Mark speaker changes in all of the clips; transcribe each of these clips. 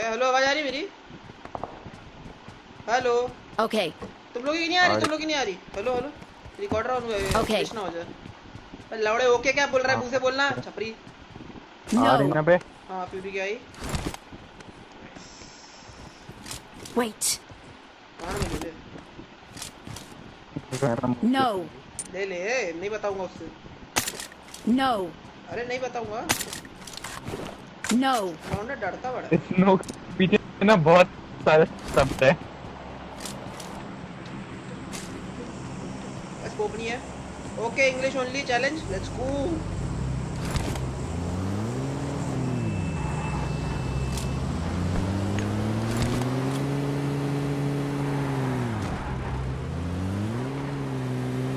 Speaker 1: Hello आवाज आ रही मेरी? Hello
Speaker 2: Okay.
Speaker 1: तुम लोग की नहीं आ रही? तुम लोग की नहीं आ रही? Hello hello recorder on
Speaker 2: Okay.
Speaker 1: ना हो जाए। अरे लौड़े ओके क्या बोल रहा है? मुंह से बोलना छपरी।
Speaker 2: No.
Speaker 3: पे
Speaker 1: हाँ फ्यूरी क्या आई?
Speaker 2: Wait.
Speaker 1: कहाँ मिली ले?
Speaker 2: No.
Speaker 1: ले ले नहीं बताऊंगा उससे।
Speaker 2: No.
Speaker 1: अरे नहीं बताऊंगा।
Speaker 2: No.
Speaker 1: लौंडा डरता बड़ा है।
Speaker 3: स्नो पीछे ना बहुत सारे शब्द है।
Speaker 1: स्कोप नहीं है। Okay English only challenge let's go.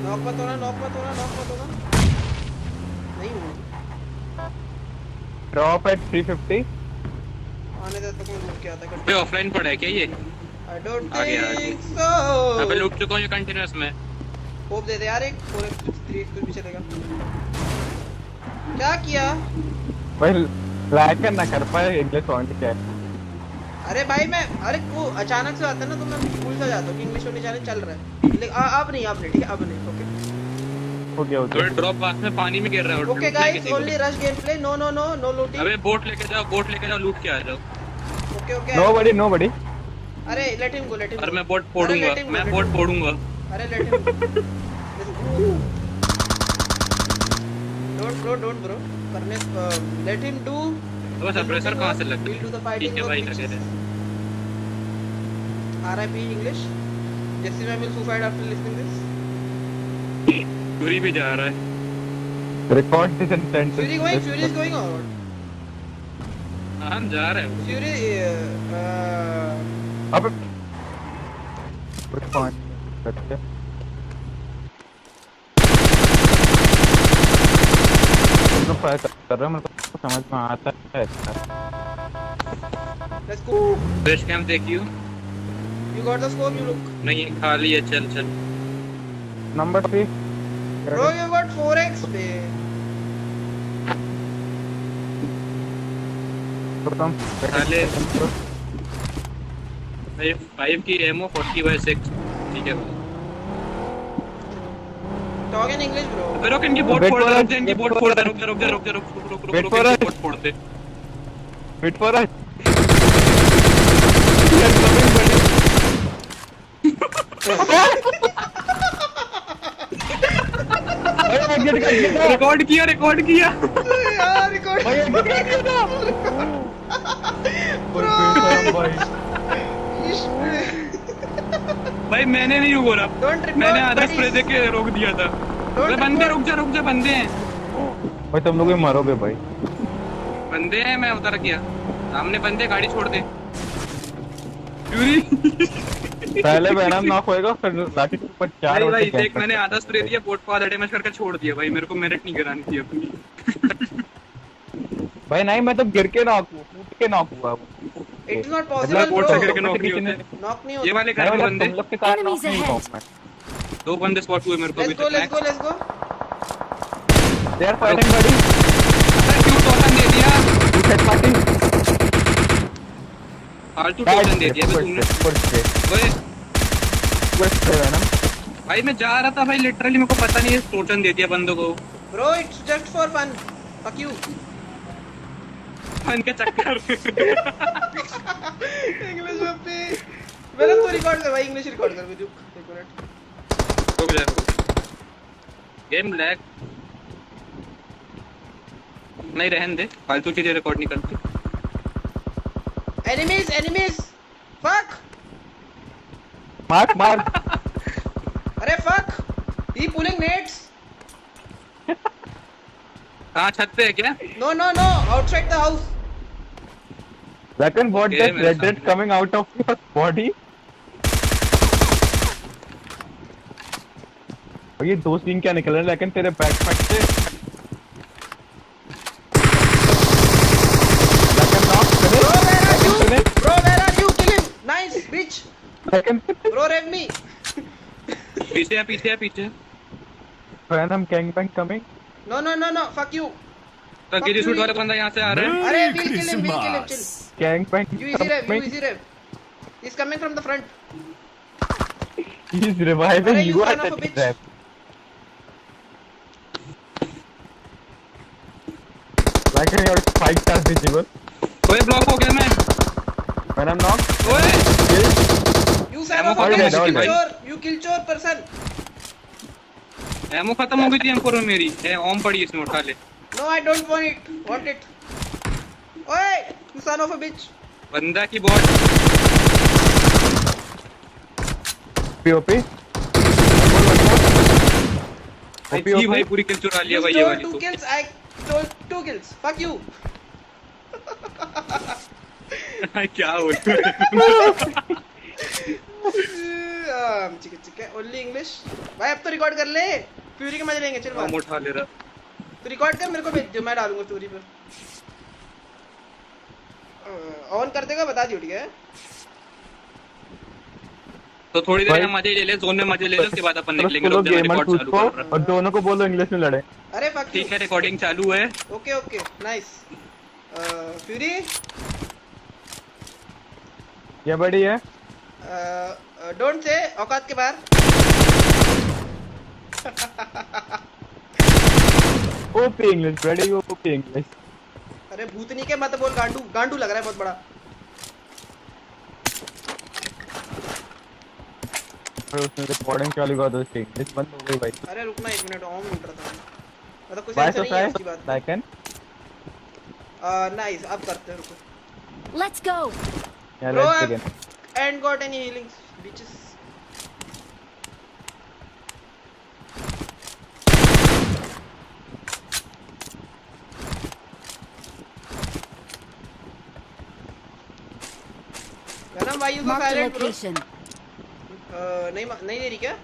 Speaker 1: Knock मत होना नॉक मत होना नॉक मत होना। नहीं हूँ।
Speaker 3: Drop eight 350।
Speaker 1: आने दे तो मैं रुक के आता
Speaker 4: पे ऑफलाइन पड़ा है क्या ये?
Speaker 1: आई डोंट
Speaker 4: आ गया, आ
Speaker 1: थिंक
Speaker 4: मैं पे
Speaker 1: सो।
Speaker 4: लूट चुका हूँ ये कंटिन्यूअस में।
Speaker 1: होप दे दे यार एक 4x3 कुछ भी चलेगा। क्या किया?
Speaker 3: भाई लैग ना कर पाए इंग्लिश ऑन क्या है।
Speaker 1: अरे भाई मैं अरे वो अचानक से आता है ना तो मैं भूल सा जाता हूँ कि इंग्लिश ओनली चैलेंज चल रहा है। लेकिन अब नहीं ठीक है अब नहीं ओके।
Speaker 3: हो गया
Speaker 4: थोड़ा ड्रॉप पास में पानी में गिर रहा है।
Speaker 1: Okay guys only rush game play no no no no looting.
Speaker 4: अबे बोट लेके जाओ लूट के आ जाओ।
Speaker 1: ओके ओके
Speaker 3: नोबडी
Speaker 1: अरे let him go let him
Speaker 4: और
Speaker 1: गो।
Speaker 4: मैं बोट फोड़ूंगा।
Speaker 1: अरे लेट हिम डोंट ब्रो करने लेट हिम डू।
Speaker 4: तो सप्रेसर कहाँ से लग
Speaker 1: We'll do the
Speaker 4: गई?
Speaker 1: fighting
Speaker 4: ठीक है
Speaker 1: work
Speaker 4: भाई
Speaker 1: which
Speaker 4: लगे
Speaker 1: is-
Speaker 4: थे।
Speaker 1: RIP English. Jesse will suicide after listening this.
Speaker 4: चोरी भी जा रहा है।
Speaker 3: Record this intent
Speaker 1: Fury is going on.
Speaker 4: हम जा रहे हैं।
Speaker 1: Fury
Speaker 3: अब रिस्पॉन्ड करते तुम फायर कर रहे हो मेरे को समझ में आता है।
Speaker 1: let's go.
Speaker 4: बेस कैंप देखियो।
Speaker 1: You got the scope you look.
Speaker 4: नहीं खाली है चल।
Speaker 3: Number 3
Speaker 1: Bro you got 4x पे.
Speaker 4: साले 5 की एमओ 40/6 ठीक है।
Speaker 1: Talk in English bro.
Speaker 4: अबे रुक इनकी बोट फोड़ दे इनकी बोट फोड़ दे रुक
Speaker 3: Wait for us.
Speaker 4: बोट फोड़ दे।
Speaker 3: वेट फॉर अस
Speaker 4: रिकॉर्ड किया
Speaker 1: यार रिकॉर्ड.
Speaker 4: भाई मैंने नहीं बोला।
Speaker 1: Don't record,
Speaker 4: मैंने आधा
Speaker 1: buddies.
Speaker 4: स्प्रे देके रोक दिया था।
Speaker 1: Don't
Speaker 4: बंदे
Speaker 1: record.
Speaker 4: रुक जा बंदे हैं।
Speaker 3: भाई तुम लोग भी मरोगे भाई।
Speaker 4: बंदे हैं मैं उतर गया। सामने बंदे गाड़ी छोड़ दे। फ्यूरी
Speaker 3: पहले वेनम नॉक होएगा फिर लाठी के ऊपर 4
Speaker 4: नहीं भाई देख मैंने आधा स्प्रे दिया बोट को आधा डैमेज करके छोड़ दिया भाई मेरे को मेरिट नहीं करानी थी अपनी।
Speaker 3: भाई नहीं मैं तो गिर के नॉक टूट के नॉक हुआ।
Speaker 1: It is not
Speaker 4: मतलब
Speaker 1: possible
Speaker 4: बोट से गिर
Speaker 1: bro.
Speaker 4: के नॉक नहीं होते।
Speaker 1: Knock नहीं
Speaker 4: ये
Speaker 1: होता.
Speaker 4: वाले घर में बंदे
Speaker 3: तुम लोग के कारण
Speaker 2: Enemies
Speaker 3: नॉक नहीं हुआ
Speaker 2: ahead.
Speaker 3: मैं।
Speaker 4: 2 बंदे स्पॉट हुए मेरे को अभी
Speaker 1: Let's go
Speaker 4: तक।
Speaker 1: let's go.
Speaker 3: They are fighting buddy.
Speaker 4: क्यों टोकन दे दिया?
Speaker 3: सेट पार्टी
Speaker 4: फालतू टोकन दे दिया बे तुमने। ओए भाई मैं जा रहा था भाई लिटरली मेरे को पता नहीं है टोकन दे दिया बंदों को।
Speaker 1: Bro it's just for fun. Fuck you.
Speaker 4: Fun के चक्कर
Speaker 1: इंग्लिश में पे मेरा तो रिकॉर्ड कर भाई इंग्लिश रिकॉर्ड कर रुक एक मिनट.
Speaker 4: रुक जा। गेम लैग नहीं रहने दे फालतू चीजें रिकॉर्ड नहीं करती।
Speaker 1: Enemies. Fuck.
Speaker 3: मार
Speaker 1: अरे fuck. He pulling nades.
Speaker 4: हाँ छत पे है क्या?
Speaker 1: No outside the house.
Speaker 3: Second what
Speaker 4: Okay,
Speaker 3: that
Speaker 4: मेरे
Speaker 3: red
Speaker 4: सामने।
Speaker 3: coming out of your body। और ये 2 सीन क्या निकल रहे हैं लेकिन तेरे बैकपैक से लेकिन नॉक करे
Speaker 1: Bro where are you? Kill him. Nice bitch.
Speaker 3: लेकिन
Speaker 1: Bro rev me.
Speaker 4: पीछे
Speaker 3: Venom gangbang coming.
Speaker 1: No fuck you.
Speaker 4: तो गिरी सूट वाला बंदा यहाँ से आ रहा है।
Speaker 1: अरे we'll kill him, chill.
Speaker 3: Gang पैंग
Speaker 1: You easy rev. He's coming from the front.
Speaker 3: He's reviving
Speaker 1: अरे
Speaker 3: you
Speaker 1: you
Speaker 3: are
Speaker 1: son of a
Speaker 3: that
Speaker 1: bitch.
Speaker 3: trap. Like your 5 stars visible.
Speaker 4: ओए ब्लॉक हो गया मैं।
Speaker 3: When I'm knocked,
Speaker 4: ओए
Speaker 3: kill.
Speaker 1: You son
Speaker 4: Ammo
Speaker 1: of a
Speaker 4: खत्म
Speaker 1: bitch.
Speaker 4: हो चुकी भाई।
Speaker 1: You kill chore person.
Speaker 4: Ammo खत्म हो गई थी M4 में मेरी। ओम पड़ी इसमें उठा ले।
Speaker 1: No, I don't want it. Oi, you son of a bitch.
Speaker 4: बंदा की बॉट।
Speaker 3: POP.
Speaker 4: जी भाई पूरी किल चुरा लिया
Speaker 1: You
Speaker 4: भाई ये
Speaker 1: stole
Speaker 4: वाली
Speaker 1: 2
Speaker 4: तो।
Speaker 1: kills. I stole 2 kills. Fuck you.
Speaker 4: क्या हो रहा है?
Speaker 1: ठीक है ओनली इंग्लिश भाई अब तो रिकॉर्ड कर ले फ्यूरी के मजे लेंगे चल बात
Speaker 4: ओम उठा ले रहा।
Speaker 1: तो रिकॉर्ड कर मेरे को भेज दियो मैं डालूंगा स्टोरी पे ऑन कर देगा बता दियो ठीक है
Speaker 4: तो थोड़ी देर
Speaker 3: भाई-
Speaker 4: हम मजे ले ले जोन में मजे ले ले उसके बाद अपन निकलेंगे
Speaker 3: बोलो
Speaker 4: लोग जब
Speaker 3: गेमर
Speaker 4: रिकॉर्ड
Speaker 3: टूट
Speaker 4: चालू
Speaker 3: को
Speaker 4: कर रहा
Speaker 3: और दोनों को बोलो इंग्लिश में लड़े.
Speaker 1: अरे fuck you.
Speaker 4: ठीक है रिकॉर्डिंग चालू है.
Speaker 1: ओके नाइस फ्यूरी
Speaker 3: ये बड़ी है.
Speaker 1: डोंट से औकात के बाहर.
Speaker 3: ओपी इंग्लिश बड़ी ओपी इंग्लिश.
Speaker 1: अरे भूतनी के मत बोल गांडू लग रहा है बहुत बड़ा.
Speaker 3: उसने रिकॉर्डिंग चालू कर दो उसकी इंग्लिश बंद हो गई भाई.
Speaker 1: अरे रुकना 1 मिनट ऑन लूट रहा था मतलब कुछ
Speaker 3: बाय
Speaker 1: ऐसा नहीं है उसकी बात.
Speaker 3: लाइकन
Speaker 1: नाइस अब करते हैं रुको.
Speaker 2: Let's go.
Speaker 3: या
Speaker 1: Bro,
Speaker 3: let's
Speaker 1: I've-
Speaker 3: begin.
Speaker 1: and got any healings bitches. Venom, why you so
Speaker 2: Mark the
Speaker 1: silent, bro?
Speaker 2: location.
Speaker 1: नहीं दे रही क्या?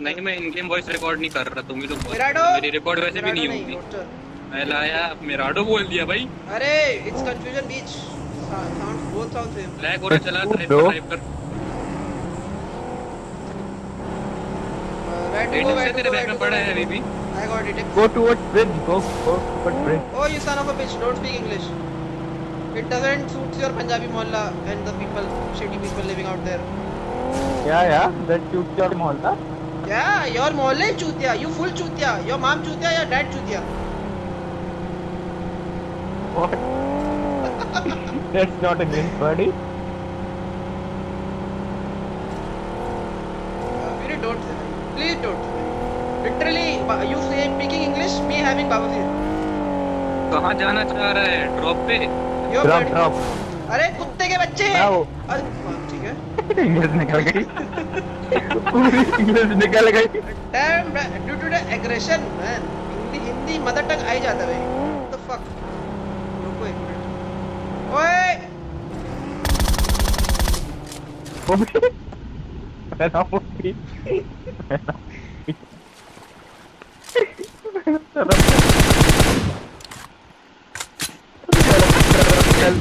Speaker 4: नहीं मैं इन गेम वॉइस रिकॉर्ड नहीं कर रहा तुम ही लोग बोल
Speaker 1: मिराडो?
Speaker 4: रहे हो. मेरी रिकॉर्ड वैसे भी
Speaker 1: मिराडो
Speaker 4: नहीं होती.
Speaker 1: रोस्टर.
Speaker 4: मैं लाया मिराडो बोल दिया भाई.
Speaker 1: अरे it's confusion beach. Sound both sound same.
Speaker 4: Lag हो रहा चला
Speaker 3: Bro.
Speaker 4: ड्राइव कर.
Speaker 1: Where to
Speaker 4: radio
Speaker 1: go?
Speaker 4: से तेरे बैग में पड़ा है अभी भी.
Speaker 1: I got it.
Speaker 3: Go towards bridge. Go towards bridge.
Speaker 1: Oh, you son of a bitch! Don't speak English. It doesn't suit your Punjabi mohalla and the people, shitty people living out there.
Speaker 3: Yeah. That shoots your mohalla.
Speaker 1: Yeah, your molle chutiya. You full chutiya. Your mom chutiya, your dad chutiya.
Speaker 3: What? That's not English, buddy.
Speaker 1: Really don't say that. Please don't. Literally, you say speaking English, me having bawasir.
Speaker 4: कहाँ जाना चाह रहा है drop पे.
Speaker 1: Your
Speaker 3: Drop.
Speaker 1: bloody- अरे कुत्ते के बच्चे.
Speaker 3: Bravo.
Speaker 1: अरे हाँ, ठीक है.
Speaker 3: इंग्लिश निकल गई. पूरी इंग्लिश निकल गई.
Speaker 1: Damn, due to the aggression, man. Hindi mother tongue आ ही जाता है भाई. What the fuck? रुको 1 मिनट. ओए.
Speaker 3: ओपी.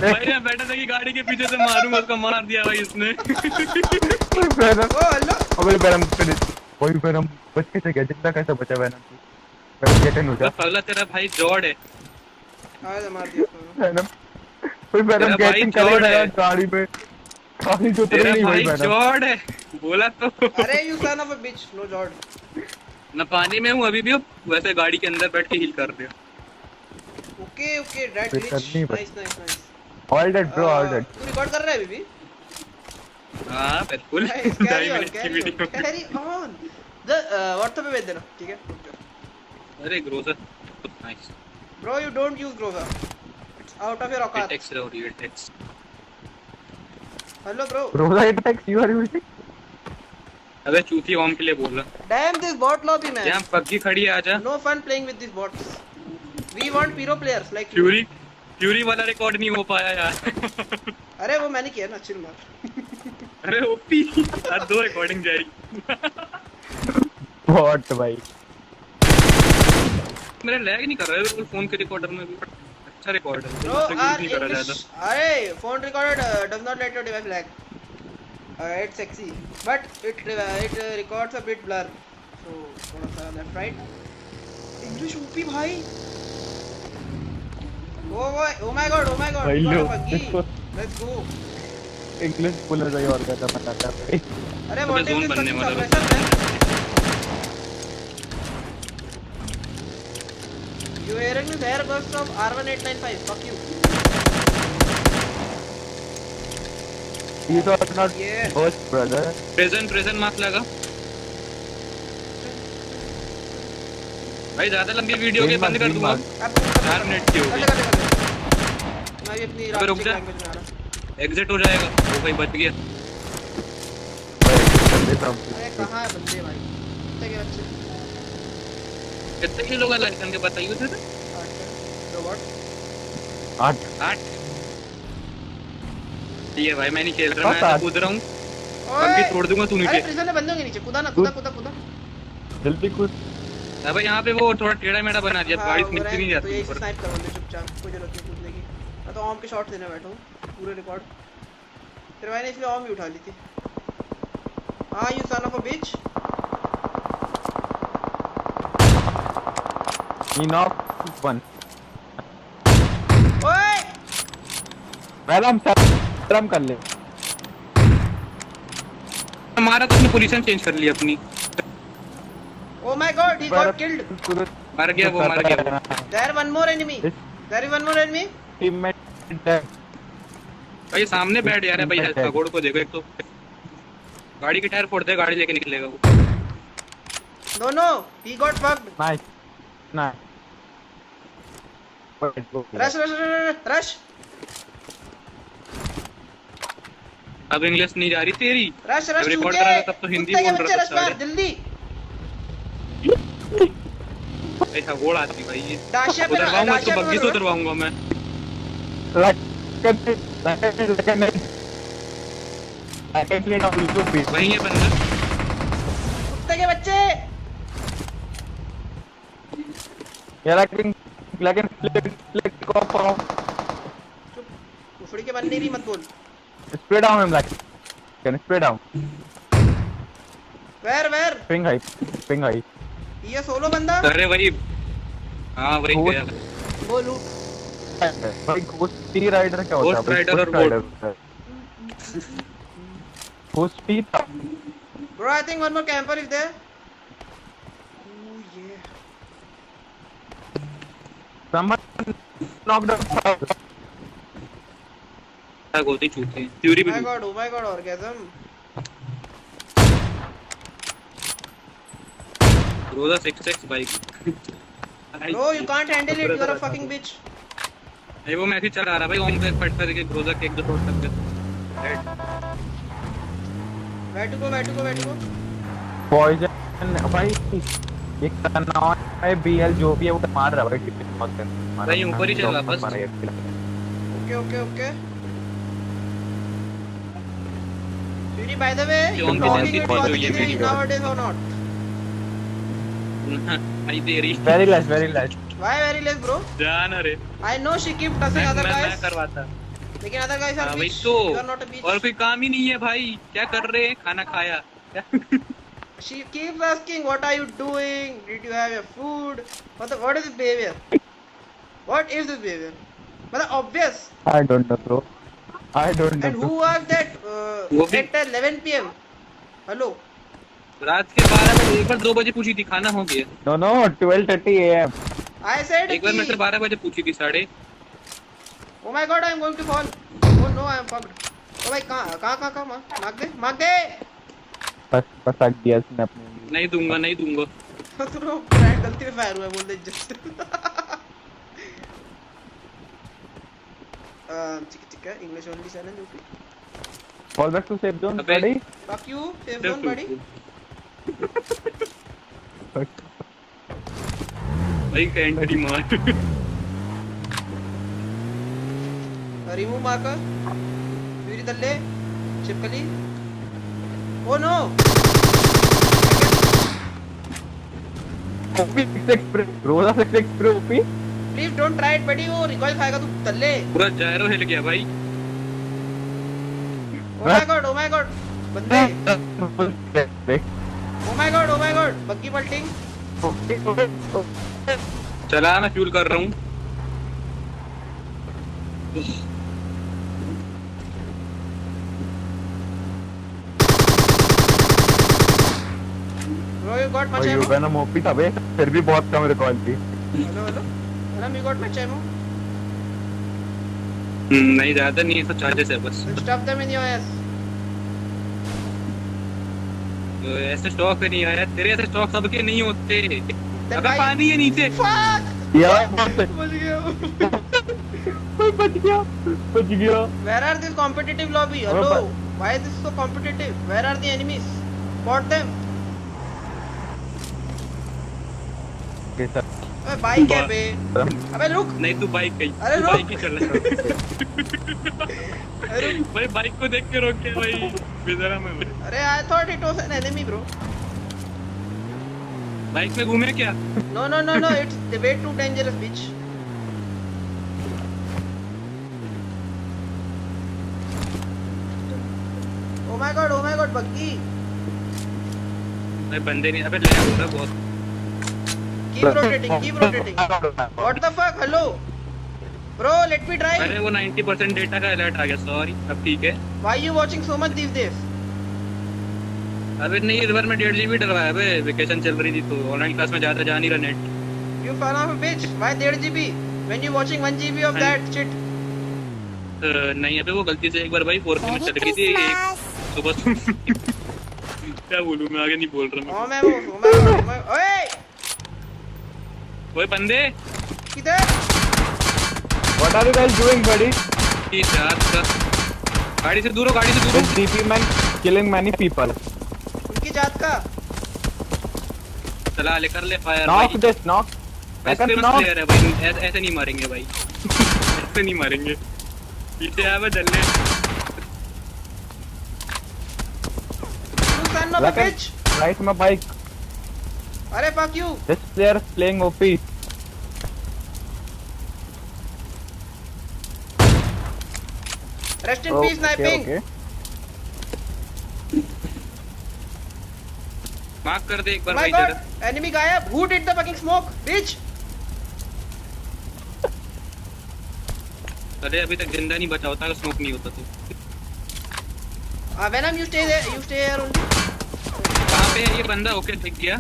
Speaker 4: भाई मैं बैठा था कि गाड़ी के पीछे से मारूंगा उसको मार दिया भाई इसने.
Speaker 1: ओ हेलो.
Speaker 3: अबे वेनम वही वेनम बच कैसे गया जिंदा कैसे बचा वेनम वेनम गेट इन हो जा.
Speaker 4: पगला तेरा भाई जॉर्ड है.
Speaker 1: आया तो मार दिया उसको.
Speaker 3: वेनम कोई वेनम
Speaker 4: तेरा
Speaker 3: गेट
Speaker 4: भाई
Speaker 3: इन
Speaker 4: चौड़
Speaker 3: करेगा
Speaker 4: है.
Speaker 3: गाड़ी पे गाड़ी तो
Speaker 4: तेरा
Speaker 3: नहीं
Speaker 4: भाई
Speaker 3: हुई वेनम.
Speaker 4: जॉर्ड है. बोला तो.
Speaker 1: अरे you son of a bitch, no Jord.
Speaker 4: मैं पानी में हूँ अभी भी. वैसे गाड़ी के अंदर बैठ के हील कर रहे हो.
Speaker 1: Okay, that
Speaker 3: फिर
Speaker 1: glitch.
Speaker 3: करनी है
Speaker 1: Nice.
Speaker 3: All dead bro all dead.
Speaker 1: तू रिकॉर्ड कर रहा है अभी भी?
Speaker 4: हाँ बिल्कुल.
Speaker 1: Nice,
Speaker 4: 2
Speaker 1: carry on,
Speaker 4: मिनट की video.
Speaker 1: carry on. The WhatsApp पे भेज देना, ठीक है?
Speaker 4: अरे grocer. Nice.
Speaker 1: Bro, you don't use Grover. It's out of your औकात.
Speaker 4: टेक्स्ट हो रही है टेक्स्ट.
Speaker 1: Hello, bro.
Speaker 3: रोजा अटैक्स यू आर यूजिंग.
Speaker 4: अबे चूती ओम के लिए बोल रहा.
Speaker 1: Damn this bot lobby, man.
Speaker 4: यहाँ पग्गी खड़ी है आजा.
Speaker 1: No fun playing with these bots. We want pyro players like you.
Speaker 4: Fury वाला रिकॉर्ड नहीं हो पाया यार.
Speaker 1: अरे वो मैंने किया ना, चिल मार.
Speaker 4: अरे ओपी. आज 2 रिकॉर्डिंग जाएगी.
Speaker 3: व्हाट भाई.
Speaker 4: मेरा लैग नहीं कर रहा है बिल्कुल फोन के रिकॉर्डर में भी. अच्छा रिकॉर्ड है.
Speaker 1: Bro, our
Speaker 4: नहीं कर रहा
Speaker 1: English.
Speaker 4: ज्यादा.
Speaker 1: अरे phone recorder does not let your device lag. It's sexy, but it records a bit blur. So थोड़ा सा left right. English OP भाई. ओ माय गॉड
Speaker 3: भाई लो
Speaker 1: बग्गी लेट्स गो
Speaker 3: इंग्लिश बोलना चाहिए और क्या करना चाहता है
Speaker 1: अरे
Speaker 4: तो
Speaker 1: व्हाट
Speaker 4: जोन
Speaker 1: इज
Speaker 4: बनने
Speaker 1: दिस
Speaker 4: वाला
Speaker 1: suppressor man you hearing this air burst of R1895 fuck you
Speaker 3: ये तो not
Speaker 1: Yeah.
Speaker 3: Burst brother
Speaker 4: present mark लगा भाई ज्यादा लंबी वीडियो के बंद कर दूंगा
Speaker 1: अब
Speaker 4: 4 मिनट की होगी
Speaker 1: मैं भी अपनी
Speaker 4: अबे रुक
Speaker 1: राष्ट्रीय
Speaker 4: जा।
Speaker 1: लैंग्वेज में आ रहा
Speaker 4: एग्जिट हो जाएगा वो भाई बच गया
Speaker 1: अरे कहाँ है बंदे भाई कितने के बच्चे
Speaker 4: कितने के लोग लाइसेंस के बताइए थे
Speaker 1: रोबोट
Speaker 3: 8
Speaker 4: 8 ठीक है भाई मैं नहीं खेल रहा मैं
Speaker 3: सात।
Speaker 4: तो कूद रहा हूँ
Speaker 1: ओए
Speaker 4: बंकी छोड़ दूंगा तू
Speaker 1: अरे
Speaker 4: नीचे
Speaker 1: प्रिजन में बंदे होंगे नीचे कूदा ना
Speaker 3: कूद।
Speaker 1: कूदा
Speaker 3: जल्दी कुछ
Speaker 4: अबे यहाँ पे वो थोड़ा टेढ़ा मेढ़ा बना दिया
Speaker 1: हाँ,
Speaker 4: गाड़ी
Speaker 1: वो
Speaker 4: मिलती नहीं
Speaker 1: रहे, तो
Speaker 4: जाती
Speaker 1: यही
Speaker 4: ऊपर
Speaker 1: स्नाइप कर बंदे चुपचाप कोई जरूरत नहीं कूदने की मैं तो ऑम के शॉट देने बैठा हूँ पूरे रिकॉर्ड तेरे भाई ने इसलिए ऑम भी उठा ली थी हाँ you son of a bitch
Speaker 3: he knock one
Speaker 1: ओए
Speaker 3: वेलम शर्म कर ले
Speaker 4: हमारा तो अपनी पोजीशन चेंज कर ली अपनी
Speaker 1: oh my god he got killed
Speaker 4: मर गया वो मर गया
Speaker 1: there one more enemy there is one more enemy
Speaker 3: teammate
Speaker 4: भाई सामने बैठ जा रहा है भाई हेल्थ का गोड़ को देखो एक तो गाड़ी के टायर फोड़ दे गाड़ी लेके निकलेगा वो
Speaker 1: दोनों he got fucked
Speaker 3: nice nice
Speaker 1: rush rush rush
Speaker 4: अब इंग्लिश नहीं जा रही तेरी
Speaker 1: रश रश
Speaker 4: जब रिकॉर्ड
Speaker 1: चूतिया
Speaker 4: कर रहा था तब तो हिंदी
Speaker 1: कुत्ते के
Speaker 4: बोल
Speaker 1: बच्चे
Speaker 4: रहा
Speaker 1: रश
Speaker 4: था
Speaker 1: मार जल्दी
Speaker 4: ऐसा गोड़ आती भाई ये
Speaker 1: डाशिया पे
Speaker 4: उतरवाऊंगा
Speaker 1: डाशिया
Speaker 4: तो
Speaker 1: पे
Speaker 4: बग्गी से उतरवाऊंगा मैं वहीं है बंदा
Speaker 1: कुत्ते के बच्चे उफड़ी के बनने रही मत बोल
Speaker 3: Spray down him like can spray down
Speaker 1: where
Speaker 3: ping high
Speaker 1: ये सोलो बंदा
Speaker 4: अरे वही हाँ वही
Speaker 3: Ghost-
Speaker 4: गया
Speaker 1: वो लूट
Speaker 3: भाई घोस्ट राइडर क्या होता है
Speaker 4: Ghost Rider और
Speaker 3: घोस्ट था
Speaker 1: Bro, I think one more camper is there. Ooh, yeah.
Speaker 3: someone knocked out
Speaker 4: गोती चूती थ्योरी भी
Speaker 1: Oh my god, orgasm.
Speaker 4: रोजा 6x bike
Speaker 1: No, you can't handle it. You're a fucking bitch.
Speaker 4: ये वो message चला रहा भाई on पे फट करके रोजा के एक दो शॉट तक
Speaker 1: Where to go?
Speaker 3: पॉइजन भाई एक नाम है बीएल जो भी है वो मार रहा है भाई कितने मत कर
Speaker 4: भाई ऊपर ही चल वापस
Speaker 1: Okay. Sweetie, by the way, you
Speaker 4: Don't
Speaker 1: talking
Speaker 4: be
Speaker 1: it
Speaker 4: sensitive to
Speaker 1: positively
Speaker 4: ये
Speaker 1: nowadays or not?
Speaker 4: आई तेरी
Speaker 3: very less
Speaker 1: Why very less, bro?
Speaker 4: जान अरे
Speaker 1: I know she keep touching other
Speaker 4: मैं
Speaker 1: guys.
Speaker 4: करवाता
Speaker 1: लेकिन other guys are
Speaker 4: हाँ भाई
Speaker 1: bitch.
Speaker 4: तो
Speaker 1: You are not a bitch.
Speaker 4: और कोई काम ही नहीं है भाई क्या कर रहे हैं खाना खाया
Speaker 1: She keeps asking, what are you doing? Did you have your food? What is this behavior? What is this behavior? मतलब obvious.
Speaker 3: I don't know bro I don't
Speaker 1: And
Speaker 3: no
Speaker 1: who was that
Speaker 4: वो भी-
Speaker 1: at 11 PM? Hello.
Speaker 4: रात के 12 बजे एक बार 2 बजे पूछी थी खाना हो गया
Speaker 3: नो 12:30 AM
Speaker 1: I said
Speaker 4: एक बार मैं से 12 बजे पूछी थी 12:30
Speaker 1: Oh my god, I am going to fall. Oh no, I am fucked. Oh भाई कहाँ मार दे.
Speaker 3: बस आ दिया इसने अपने
Speaker 4: नहीं दूंगा
Speaker 1: तू लोग ब्रांड गलती में फायर हुआ है, बोल दे इज्जत से. ठीक है English only challenge okay.
Speaker 3: Fall back to safe zone
Speaker 4: अबे।
Speaker 3: Ready
Speaker 1: Fuck you, save zone buddy.
Speaker 4: भाई एंट्री मार
Speaker 1: Remove marker. Fury दल्ले. चिपकली. Oh no.
Speaker 3: Roja 6x pro OP
Speaker 1: Please don't try it buddy. वो recoil खाएगा तू दल्ले.
Speaker 4: पूरा जायरो हिल गया भाई
Speaker 1: Oh my god. बंदे. Oh my god. बग्गी पलटिंग.
Speaker 4: चला मैं फ्यूल कर रहा हूँ
Speaker 1: Bro, you got much
Speaker 3: भाई
Speaker 1: ammo?
Speaker 3: वेनम ओपी था बे, फिर भी बहुत कम रिकॉइल थी।
Speaker 1: Hello, hello. Venom, you got much ammo?
Speaker 4: नहीं ज्यादा नहीं, 140 है बस।
Speaker 1: Then stuff them in your ass.
Speaker 4: तो ऐसे स्टॉक पे नहीं आया, तेरे ऐसे स्टॉक सबके नहीं होते।
Speaker 1: Then
Speaker 4: अबे
Speaker 1: why-
Speaker 4: पानी है नीचे।
Speaker 1: Fuck!
Speaker 3: यार
Speaker 1: बच गया।
Speaker 3: बच गया, बच गया।
Speaker 1: Where are these competitive lobby?
Speaker 3: Oh,
Speaker 1: Hello.
Speaker 3: but-
Speaker 1: Why is this so competitive? Where are the enemies? Spot them.
Speaker 3: Okay, sir.
Speaker 1: अबे बाइक है बे। अबे रुक।
Speaker 4: नहीं तू बाइक गई,
Speaker 1: अरे
Speaker 4: तू
Speaker 1: रुक।
Speaker 4: बाइक ही चला।
Speaker 1: अरे रुक।
Speaker 4: भाई बाइक को देख के रोक के भाई बेचारा मैं भाई।
Speaker 1: अरे I thought it was an enemy, bro.
Speaker 4: Bike में घूमे क्या?
Speaker 1: No, no, no, no. It's way too dangerous, bitch. Oh my God, buggy.
Speaker 4: भाई बंदे नहीं, अबे लैग हो रहा है बहुत।
Speaker 1: Keep rotating, keep rotating. What the fuck? Hello. Bro, let me drive.
Speaker 4: अरे वो 90% डेटा का अलर्ट आ गया, सॉरी। अब ठीक है।
Speaker 1: Why you watching so much these days?
Speaker 4: अबे नहीं, इस बार मैं 1.5 GB डलवाया बे, वेकेशन चल रही थी तो ऑनलाइन क्लास में ज्यादा जा नहीं रहा net.
Speaker 1: You son of a bitch. Why 1.5 GB? When you watching 1 GB of that shit.
Speaker 4: नहीं अबे वो गलती से एक बार भाई 4K में चल गई थी एक सुबह। क्या बोलूं मैं, आगे नहीं बोल रहा
Speaker 1: Oh my God, oh my God, oh my... ओए!
Speaker 4: मैं। ओए बंदे
Speaker 1: किधर?
Speaker 3: What are you guys doing, buddy?
Speaker 4: की जात का, गाड़ी से दूर हो, गाड़ी से दूर
Speaker 3: This
Speaker 4: हो।
Speaker 3: DP man killing many people.
Speaker 1: उनकी जात का?
Speaker 4: चला ले, कर ले फायर
Speaker 3: Knock
Speaker 4: भाई।
Speaker 3: this, knock. I can
Speaker 4: famous
Speaker 3: knock.
Speaker 4: Player है भाई, ऐसे नहीं मारेंगे भाई। ऐसे नहीं मारेंगे, पीछे आवे जल्ले।
Speaker 1: You son of a
Speaker 3: Like
Speaker 1: bitch.
Speaker 3: Right my bike.
Speaker 1: अरे fuck you.
Speaker 3: This player is playing OP.
Speaker 1: Rest in peace, sniping.
Speaker 3: Okay.
Speaker 4: Mark कर दे एक
Speaker 1: Oh
Speaker 4: बार
Speaker 1: my
Speaker 4: भाई
Speaker 1: God,
Speaker 4: जरा।
Speaker 1: enemy गायब. Who did the fucking smoke, bitch?
Speaker 4: अरे अभी तक जिंदा नहीं बचा होता अगर स्मोक नहीं होता तो।
Speaker 1: Venom, you stay there. You stay here only.
Speaker 4: कहाँ पे है ये बंदा? ओके दिख गया।